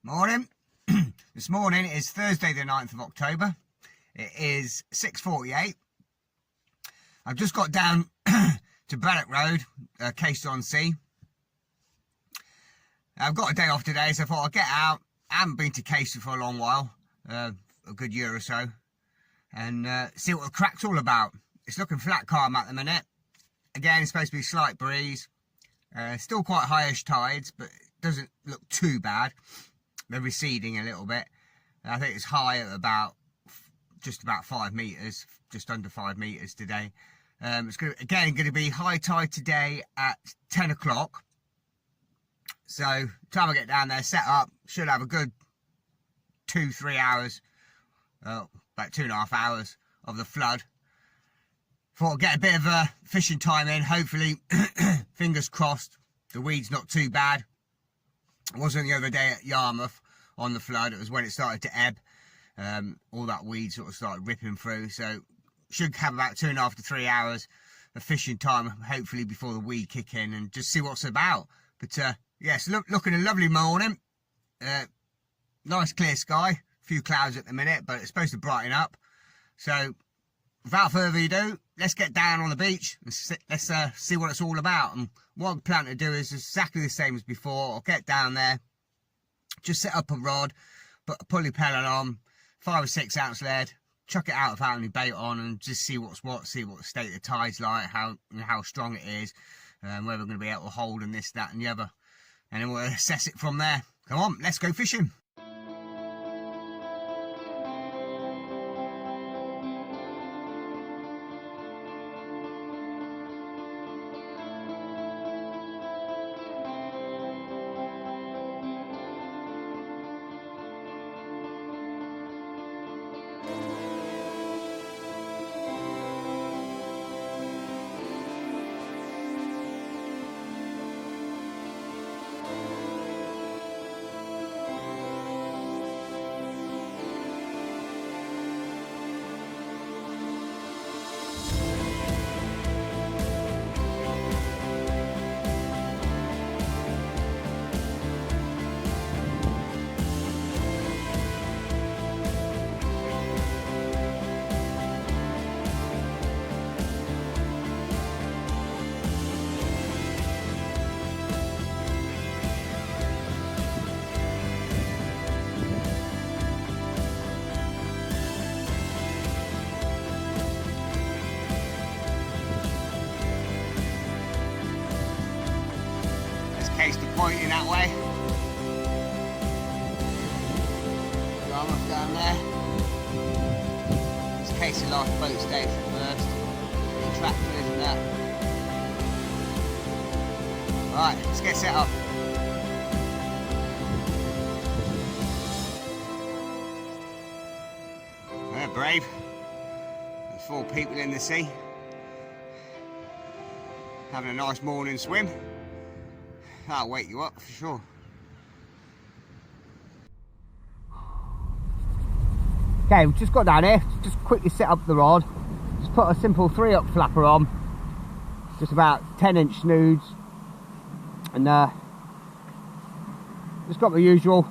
Morning. This morning is Thursday the 9th of October. It is 6:48. I've just got down to Braddock Road, caister on sea. I've got a day off today, so I thought I'd get out. I haven't been to caister for a long while, a good year or so, and see what the crack's all about. It's looking flat calm at the minute. Again, it's supposed to be a slight breeze. Still quite highish tides, but it doesn't look too bad. They're receding a little bit. I think it's high at just about 5 metres, just under 5 metres today. It's going to be high tide today at 10 o'clock. So, time I get down there, set up, should have a good 2-3 hours, about 2.5 hours of the flood. Thought I'd get a bit of a fishing time in, hopefully, fingers crossed, the weed's not too bad. It wasn't the other day at Yarmouth on the flood, it was when it started to ebb. All that weed sort of started ripping through, so should have about 2.5 to 3 hours of fishing time, hopefully before the weed kick in, and just see what's about. But yes, looking a lovely morning. Nice clear sky, a few clouds at the minute, but it's supposed to brighten up. So without further ado, let's get down on the beach and let's see what it's all about. And what I plan to do is exactly the same as before. I'll get down there, just set up a rod, put a pulley pellet on, 5 or 6 ounce lead, chuck it out without any bait on, and just see what's what, see what the state of the tide's like, how strong it is, whether we're going to be able to hold and this, that and the other. And then we'll assess it from there. Come on, let's go fishing. Caister pointing that way. Yarmouth down there. This caister last boat station first. The tractor isn't that. Right, let's get set up. They're brave. There's 4 people in the sea. Having a nice morning swim. That'll wake you up for sure. Okay, we've just got down here, just quickly set up the rod. Just put a simple 3-up flapper on, just about 10-inch snoods, and just got the usual.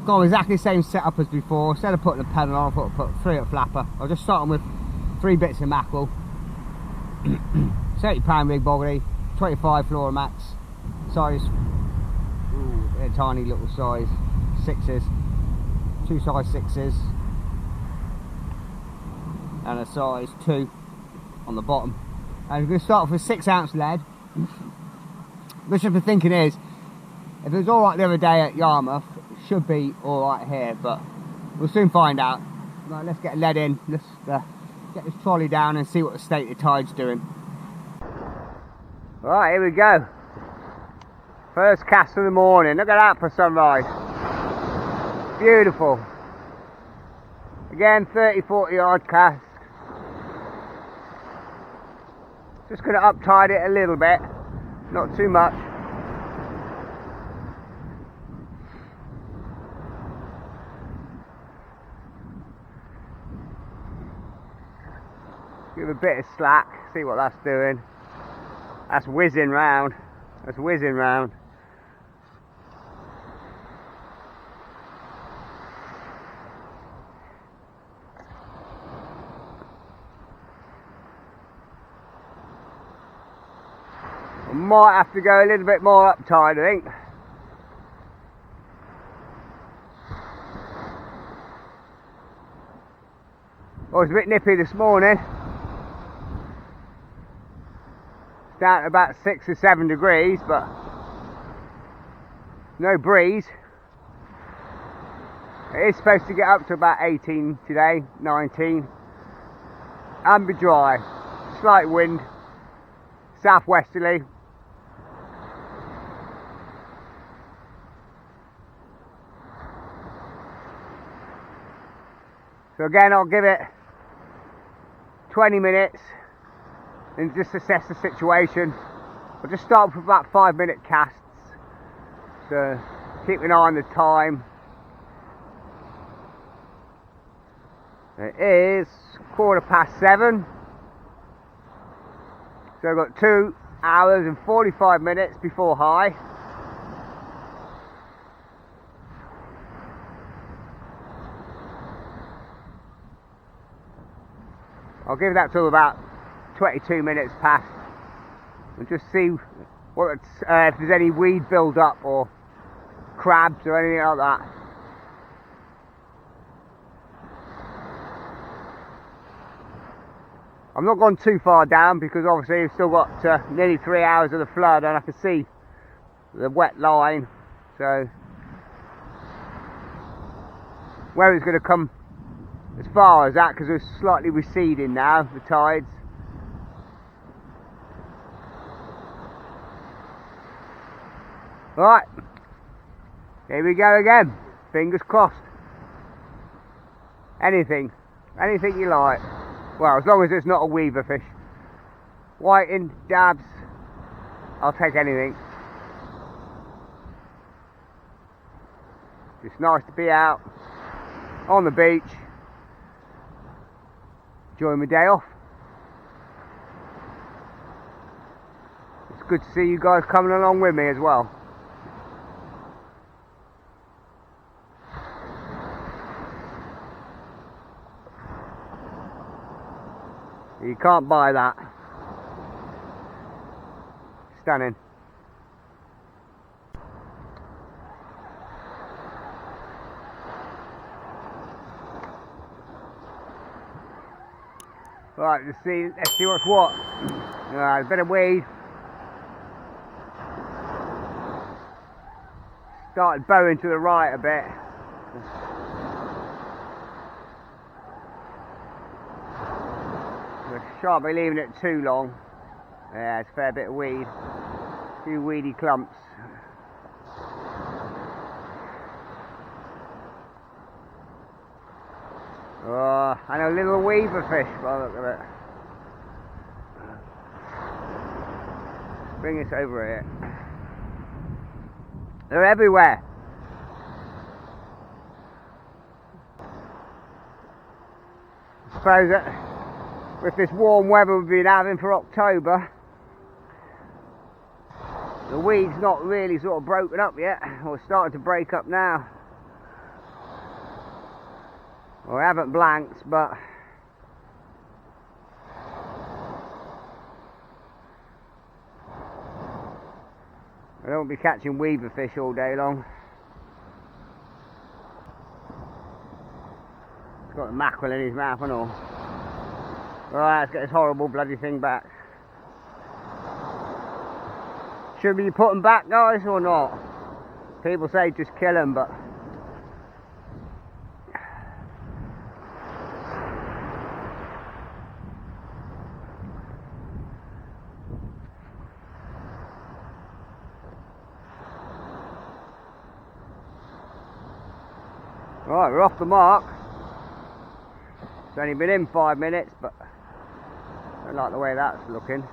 Got exactly the same setup as before. Instead of putting a pedal on, I thought I'd put a 3-up flapper. I'll just start with 3 bits of mackerel, 70-pound rig boggy, 25 Floramax size, a tiny little size 6s, 2 size 6s, and a size 2 on the bottom. And we're going to start off with 6 ounce lead. Which I've been thinking is, if it was alright the other day at Yarmouth, it should be alright here, but we'll soon find out. Right, let's get lead in, let's get this trolley down and see what the state of the tide's doing. Right, here we go. First cast of the morning. Look at that for sunrise. Beautiful. Again, 30-40 yard cast. Just going to up-tide it a little bit. Not too much. Give a bit of slack, see what that's doing. That's whizzing round. That's whizzing round. might have to go a little bit more up tide, I think. Oh, it's a bit nippy this morning. It's down to about 6 or 7 degrees, but no breeze. It is supposed to get up to about 18 today, 19. And be dry. Slight wind, southwesterly. So again, I'll give it 20 minutes and just assess the situation. I'll just start with about 5-minute casts. So keep an eye on the time. It is 7:15. So I've got 2 hours and 45 minutes before high. I'll give that till about 22 minutes past and just see what if there's any weed build up or crabs or anything like that. I'm not gone too far down because obviously we've still got nearly 3 hours of the flood and I can see the wet line, so where it's going to come as far as that, because it's slightly receding now, the tides. Right, here we go again, fingers crossed. Anything you like. Well, as long as it's not a weaver fish. Whiting, dabs, I'll take anything. It's nice to be out on the beach, enjoying my day off. It's good to see you guys coming along with me as well. You can't buy that. Stunning. Right, let's see what's what. A bit of weed. Started bowing to the right a bit. Shan't be leaving it too long. Yeah, it's a fair bit of weed. A few weedy clumps. Oh, and a little weaver fish by the look of it. Let's bring this over here. They're everywhere. I suppose that with this warm weather we've been having for October, the weed's not really sort of broken up yet, or starting to break up now. Well, I haven't blanked, but I don't be catching weaver fish all day long. He's got the mackerel in his mouth and all. Right, let's get this horrible bloody thing back. Should we put them back, guys, or not? People say just kill them, but right, we're off the mark. It's only been in 5 minutes, but I don't like the way that's looking.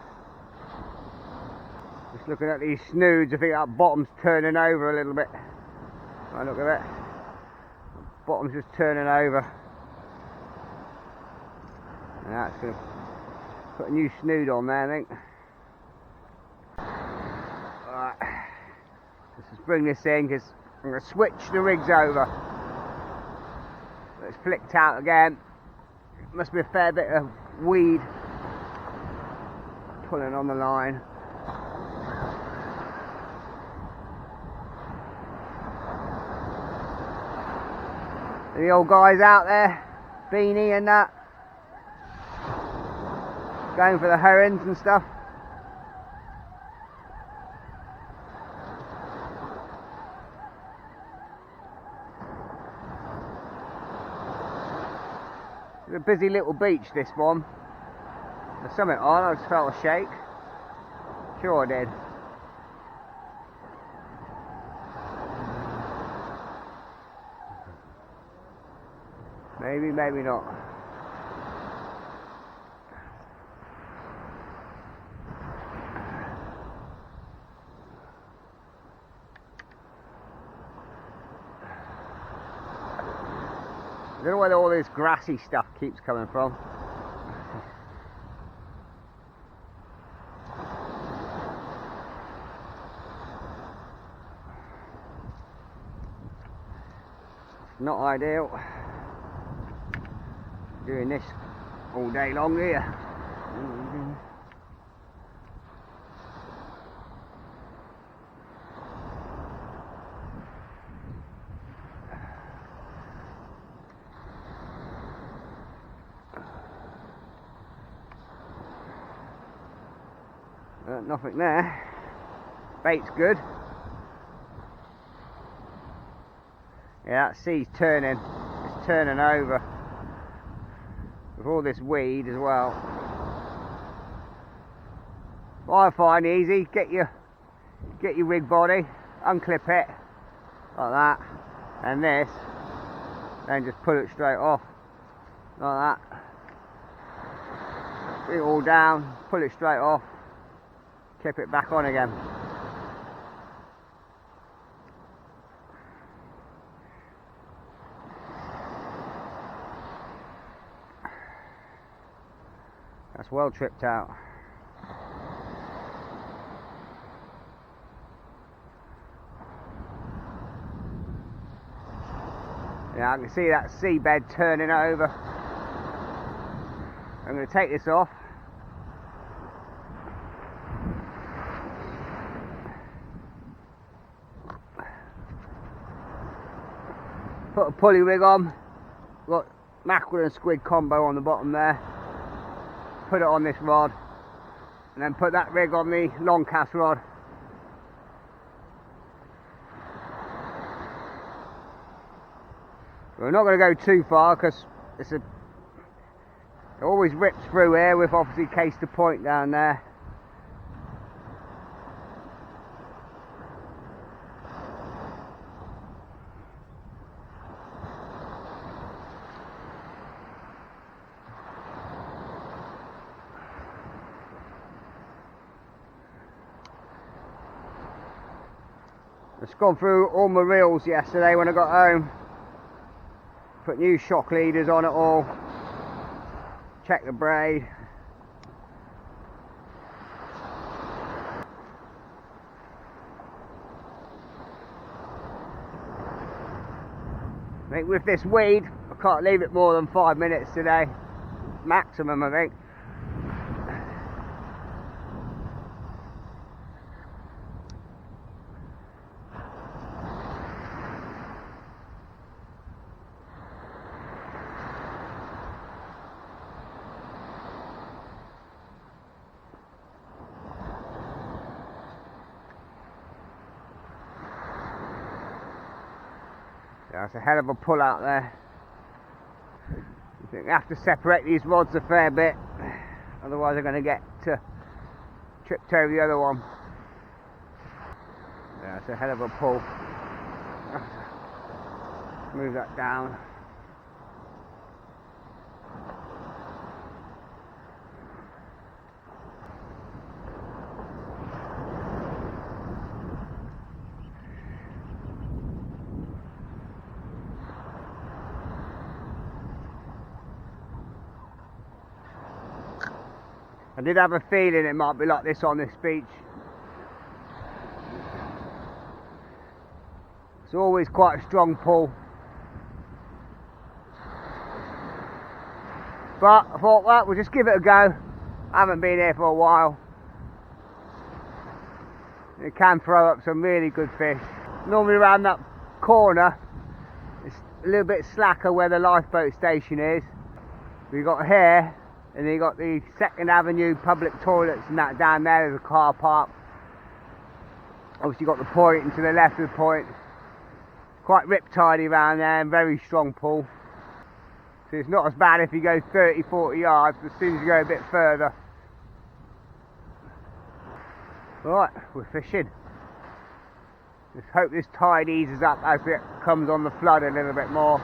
Just looking at these snoods, I think that bottom's turning over a little bit. Right, look at it. Bottom's just turning over. And that's going to put a new snood on there, I think. Alright. Let's just bring this in because I'm going to switch the rigs over. It's flicked out again. Must be a fair bit of weed pulling on the line. The old guys out there, Beanie and that, going for the herons and stuff. It's a busy little beach, this one. There's something on, I just felt a shake. Sure I did. Maybe, maybe not. I don't know where all this grassy stuff keeps coming from. Not ideal. Doing this all day long here. Nothing there. Bait's good. Yeah, that sea's turning. It's turning over. With all this weed as well. What I find easy, get your rig body, unclip it like that, and this, then just pull it straight off like that. Bring it all down, pull it straight off, clip it back on again. That's well tripped out. Yeah, I can see that seabed turning over. I'm going to take this off. Put a pulley rig on. Got mackerel and squid combo on the bottom there. Put it on this rod, and then put that rig on the long cast rod. We're not going to go too far because it always rips through here with obviously caister point down there. I've gone through all my reels yesterday when I got home. Put new shock leaders on it all. Check the braid. I think with this weed, I can't leave it more than 5 minutes today. Maximum, I think. That's a hell of a pull out there. I think I have to separate these rods a fair bit, otherwise I'm going to get tripped over the other one. Yeah, it's a hell of a pull. Move that down. I did have a feeling it might be like this on this beach. It's always quite a strong pull. But I thought, well, we'll just give it a go. I haven't been here for a while. It can throw up some really good fish. Normally around that corner, a little bit slacker where the lifeboat station is. We've got here, and then you got the 2nd Avenue public toilets and that down there. There's a car park. Obviously you've got the point, and to the left of the point, quite riptidy around there and very strong pull. So it's not as bad if you go 30-40 yards, but as soon as you go a bit further. Right, we're fishing. Let's hope this tide eases up as it comes on the flood a little bit more.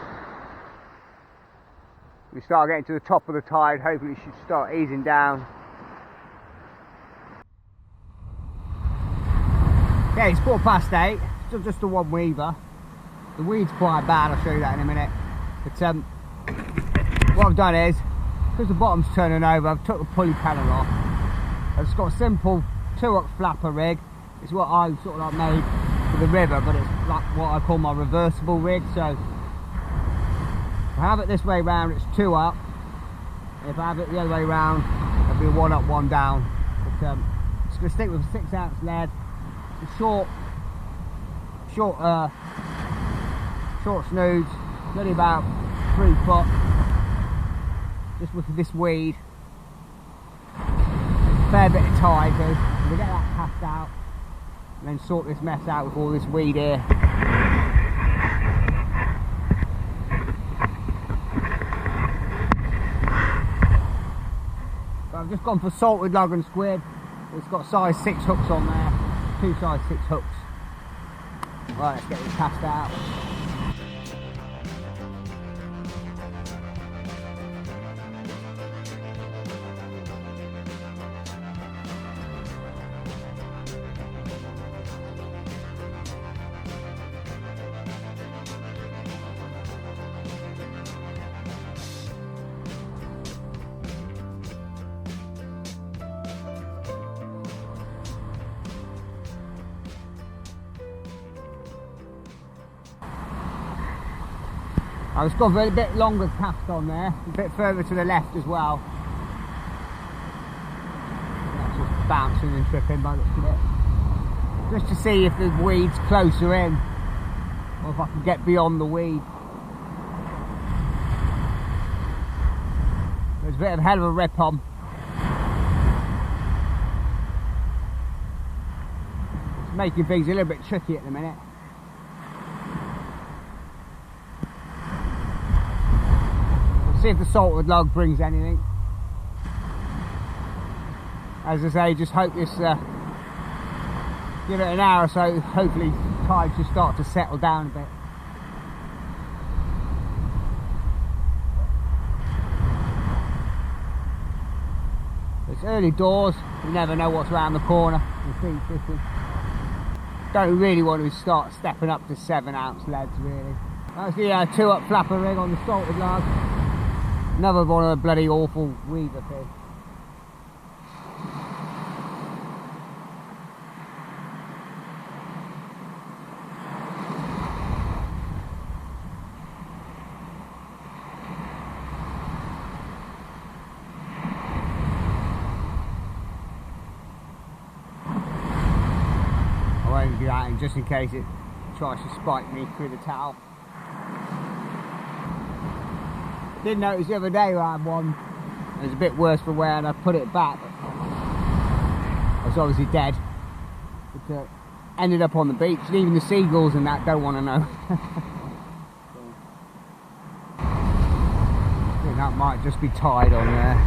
We start getting to the top of the tide, hopefully it should start easing down. Okay, it's 8:15, still just a one weaver. The weed's quite bad, I'll show you that in a minute. But what I've done is, because the bottom's turning over, I've took the pulley panel off. I've just got a simple 2-hook flapper rig. It's what I sort of like made for the river, but it's like what I call my reversible rig. So if I have it this way round, it's 2 up. If I have it the other way round, it'll be a 1 up, 1 down. But just gonna stick with a 6-ounce lead. It's short snoods, only about 3 foot. Just with this weed, fair bit of tide, so we'll get that cast out and then sort this mess out with all this weed here. So I've just gone for salted log and squid. It's got size 6 hooks on there, 2 size 6 hooks. Right, let's get this cast out. I was got a bit longer cast on there, a bit further to the left as well. That's just bouncing and tripping by the looks of it. Just to see if the weed's closer in, or if I can get beyond the weed. There's a bit of a hell of a rip on. It's making things a little bit tricky at the minute. See if the salted log brings anything. As I say, just hope this, give it an hour or so, hopefully tide should start to settle down a bit. It's early doors, you never know what's around the corner. Don't really want to start stepping up to 7-ounce leads really. That's the 2-up flapper rig on the salted log. Another one of the bloody awful weaver fish. I won't do that just in case it tries to spike me through the towel. Didn't notice the other day I had one. It was a bit worse for wear and I put it back. It was obviously dead. But ended up on the beach, and even the seagulls and that don't want to know. I think that might just be tide on there.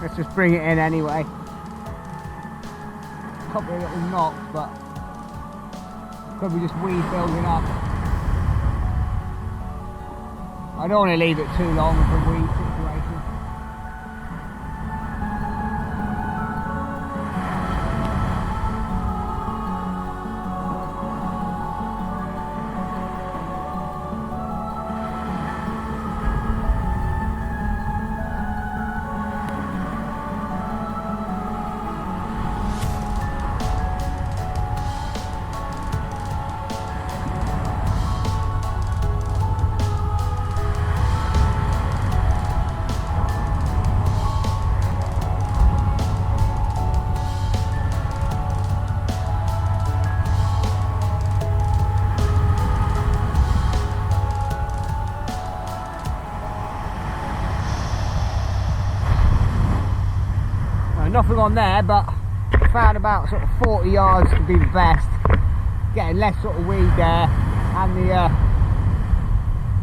Let's just bring it in anyway. Couple of little knocks, but could be just weed building up. I don't want to leave it too long with a weed situation. nothing on there, but I found about sort of 40 yards to be the best. Getting less sort of weed there, and the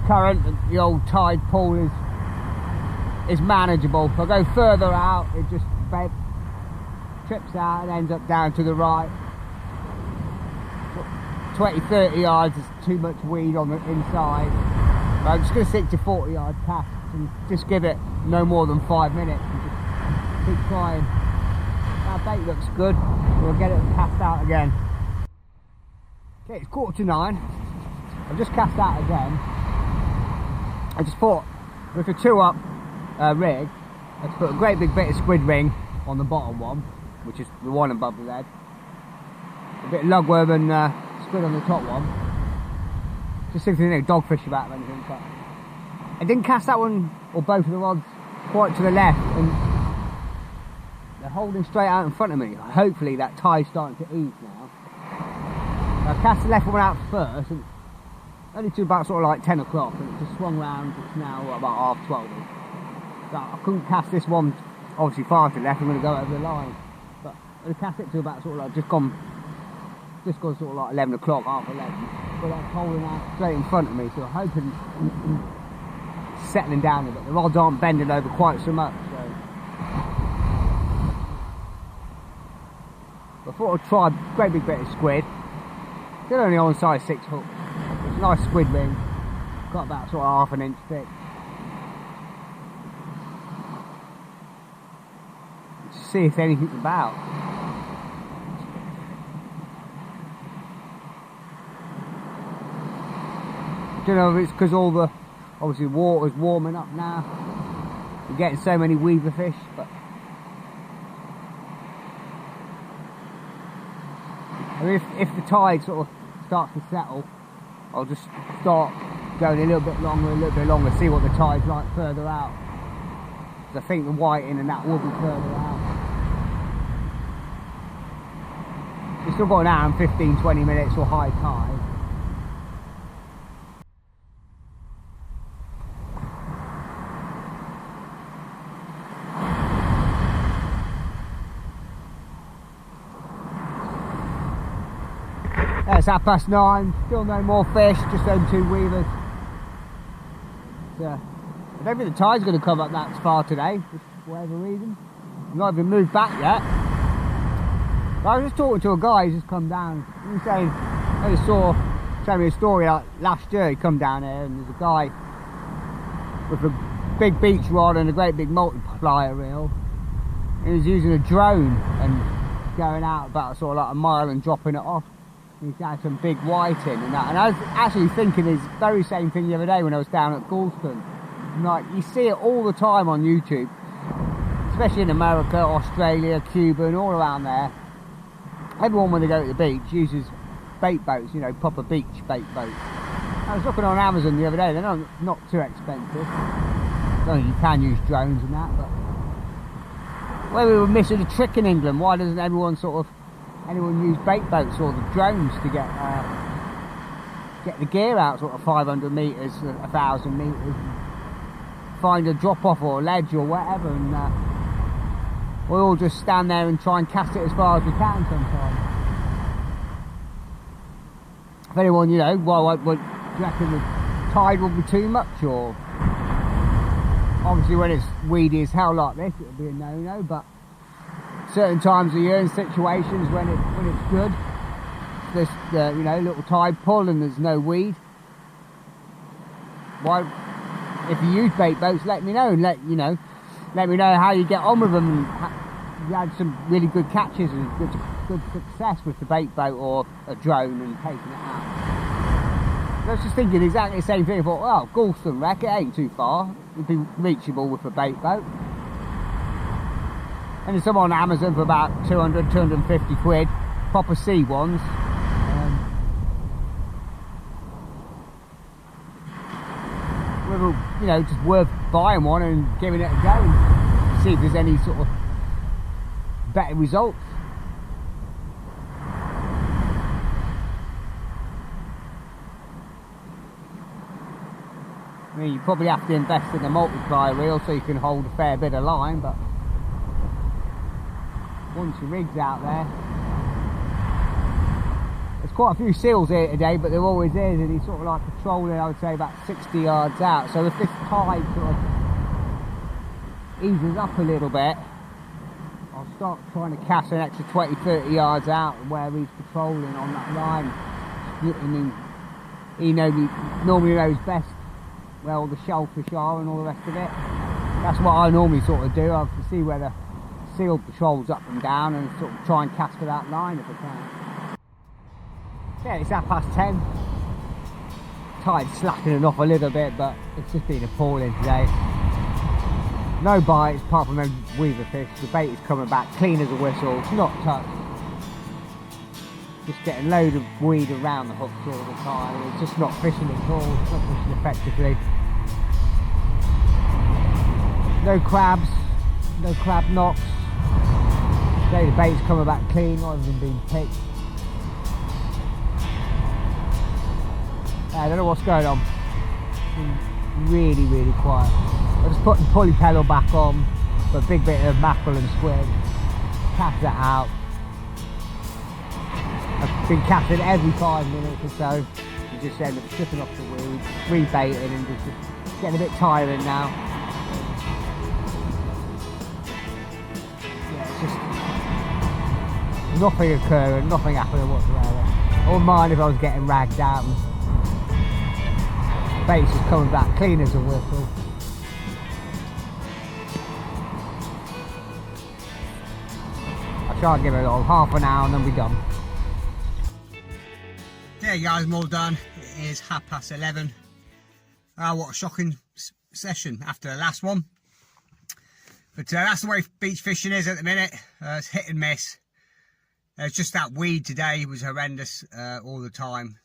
current, the old tide pool is manageable. If I go further out, it just trips out and ends up down to the right. 20-30 yards is too much weed on the inside. But I'm just going to stick to 40 yard casts and just give it no more than 5 minutes and just keep trying. That bait looks good, we'll get it cast out again. Okay, it's 8:45. I've just cast out again. I just thought with a 2-up rig, let's put a great big bit of squid ring on the bottom one, which is the one above the lead. A bit of lugworm and squid on the top one. Just thinking, you know, dogfish about or anything, but I didn't cast that one or both of the rods quite to the left, and they're holding straight out in front of me. Hopefully that tide's starting to ease now. I cast the left one out first, and only to about sort of like 10 o'clock, and it just swung round. It's now about 12:30. So I couldn't cast this one obviously far to the left. I'm going to go over the line, but I'm going to cast it to about sort of like just gone sort of like 11 o'clock, half 11. But that's holding out straight in front of me, so I'm hoping it's settling down a bit. The rods aren't bending over quite so much, so I thought I'd try a great big bit of squid. Still only on size 6 hook. It's a nice squid ring. Got about sort of half an inch thick. Just see if anything's about. I don't know if it's because all the obviously water's warming up now. We're getting so many weaver fish, but I mean, if the tide sort of starts to settle, I'll just start going a little bit longer, see what the tide's like further out. Because I think the whiting and that will be further out. We've still got an hour and 15-20 minutes or high tide. It's 9:30, still no more fish, just those 2 weavers. I don't think the tide's going to come up that far today, for whatever reason. I've not even moved back yet. But I was just talking to a guy who's just come down. He was saying, I just told me a story like last year. He come down here and there's a guy with a big beach rod and a great big multiplier reel. He was using a drone and going out about sort of like a mile and dropping it off. He's had some big whiting and that, and I was actually thinking this very same thing the other day when I was down at Galston. Like, you see it all the time on YouTube, especially in America, Australia, Cuba and all around there. Everyone when they go to the beach uses bait boats, you know, proper beach bait boats. I was looking on Amazon the other day, they're not too expensive. I don't think you can use drones and that, but where we were missing a trick in England, why doesn't anyone use bait boats or the drones to get the gear out sort of 500 metres, 1,000 metres, find a drop off or a ledge or whatever, and we all just stand there and try and cast it as far as we can sometimes. If anyone, you know, do you reckon the tide will be too much, or obviously when it's weedy as hell like this it'll be a no-no, but certain times of year and situations when it's good, there's you know, little tide pull and there's no weed. Why, if you use bait boats, let me know and let me know how you get on with them. And you had some really good catches and good success with the bait boat or a drone and taking it out. I was just thinking exactly the same thing. I thought, well, Galston wreck, it ain't too far. It'd be reachable with a bait boat. And there's some on Amazon for about 200, 250 quid, proper sea ones. You know, just worth buying one and giving it a go and see if there's any sort of better results. I mean, you probably have to invest in a multiplier reel so you can hold a fair bit of line, but bunch of rigs out there. There's quite a few seals here today, but there always is, and he's sort of like patrolling, I would say, about 60 yards out. So if this tide sort of eases up a little bit, I'll start trying to cast an extra 20-30 yards out where he's patrolling on that line. I mean, he normally knows best where all the shellfish are and all the rest of it. That's what I normally sort of do. I have to see where the seal patrols up and down and sort of try and cast for that line if I can. Yeah, it's 10:30. Tide's slackening off a little bit, but it's just been appalling today. No bites apart from them weaver fish. The bait is coming back clean as a whistle. It's not touched. Just getting a load of weed around the hooks all the time. It's just not fishing at all. It's not fishing effectively. No crabs, no crab knocks. Today the bait's coming back clean, not even being picked. I don't know what's going on. It's been really, really quiet. I just put the pulley pedal back on, put a big bit of mackerel and squid, cast that out. I've been casting every 5 minutes or so, and just end up stripping off the weed, rebaiting, and just getting a bit tiring now. Yeah, it's just nothing occurring, nothing happening whatsoever. I wouldn't mind if I was getting ragged out and the bait's just coming back clean as a whistle. I'll try and give it all half an hour and then we're done. There you guys, I'm all done. It is 11:30. What a shocking session after the last one. But that's the way beach fishing is at the minute. It's hit and miss. It's just that weed today was horrendous all the time.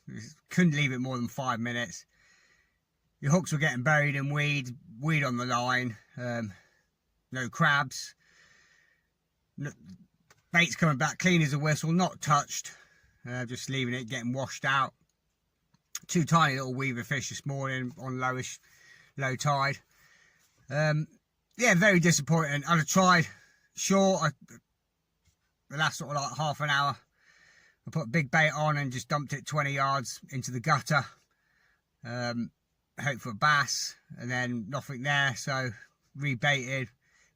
Couldn't leave it more than 5 minutes. Your hooks were getting buried in weed on the line. No crabs. No, bait's coming back clean as a whistle, not touched. Just leaving it, getting washed out. 2 tiny little weaver fish this morning on low tide. Yeah, very disappointing. I'd have tried short. The last sort of like half an hour, I put a big bait on and just dumped it 20 yards into the gutter. Hope for a bass, and then nothing there. So rebaited,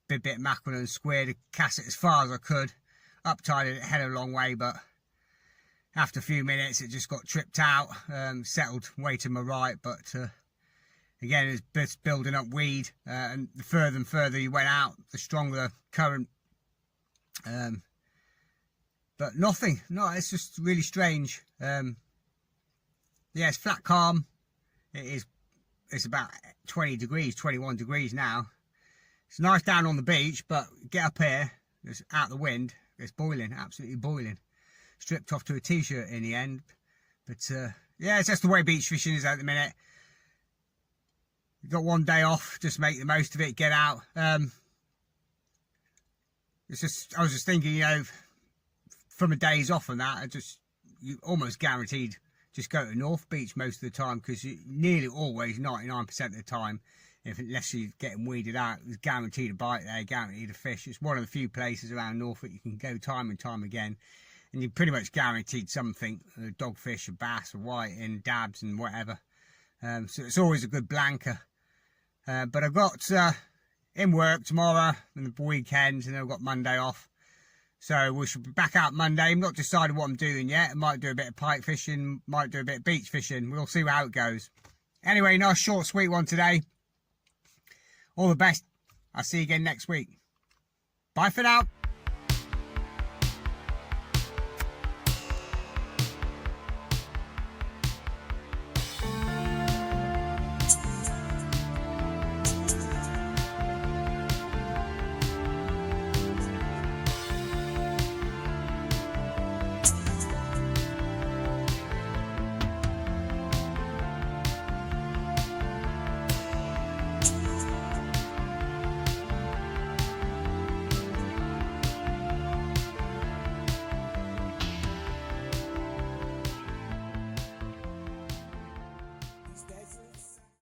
bit of mackerel and squid, cast it as far as I could. Up-tided it, head a long way, but after a few minutes it just got tripped out, settled way to my right, but again it's building up weed, and the further and further you went out, the stronger the current. But nothing, no, it's just really strange. Yeah, it's flat calm. It's about 20 degrees, 21 degrees now. It's nice down on the beach, but get up here, it's out the wind, it's boiling, absolutely boiling. Stripped off to a t-shirt in the end. But yeah, it's just the way beach fishing is at the minute. You've got one day off, just make the most of it, get out. It's just, I was just thinking, you know, from a day's off and that, you almost guaranteed just go to North Beach most of the time, because you nearly always, 99% of the time, unless you're getting weeded out, there's guaranteed a bite there, guaranteed a fish. It's one of the few places around Norfolk you can go time and time again, and you're pretty much guaranteed something, a dogfish, a bass, a whiting, dabs and whatever. So it's always a good blanker. But I've got in work tomorrow and the weekend, and I've got Monday off. So we should be back out Monday. I'm not decided what I'm doing yet. I might do a bit of pike fishing, might do a bit of beach fishing. We'll see how it goes. Anyway, nice short, sweet one today. All the best. I'll see you again next week. Bye for now.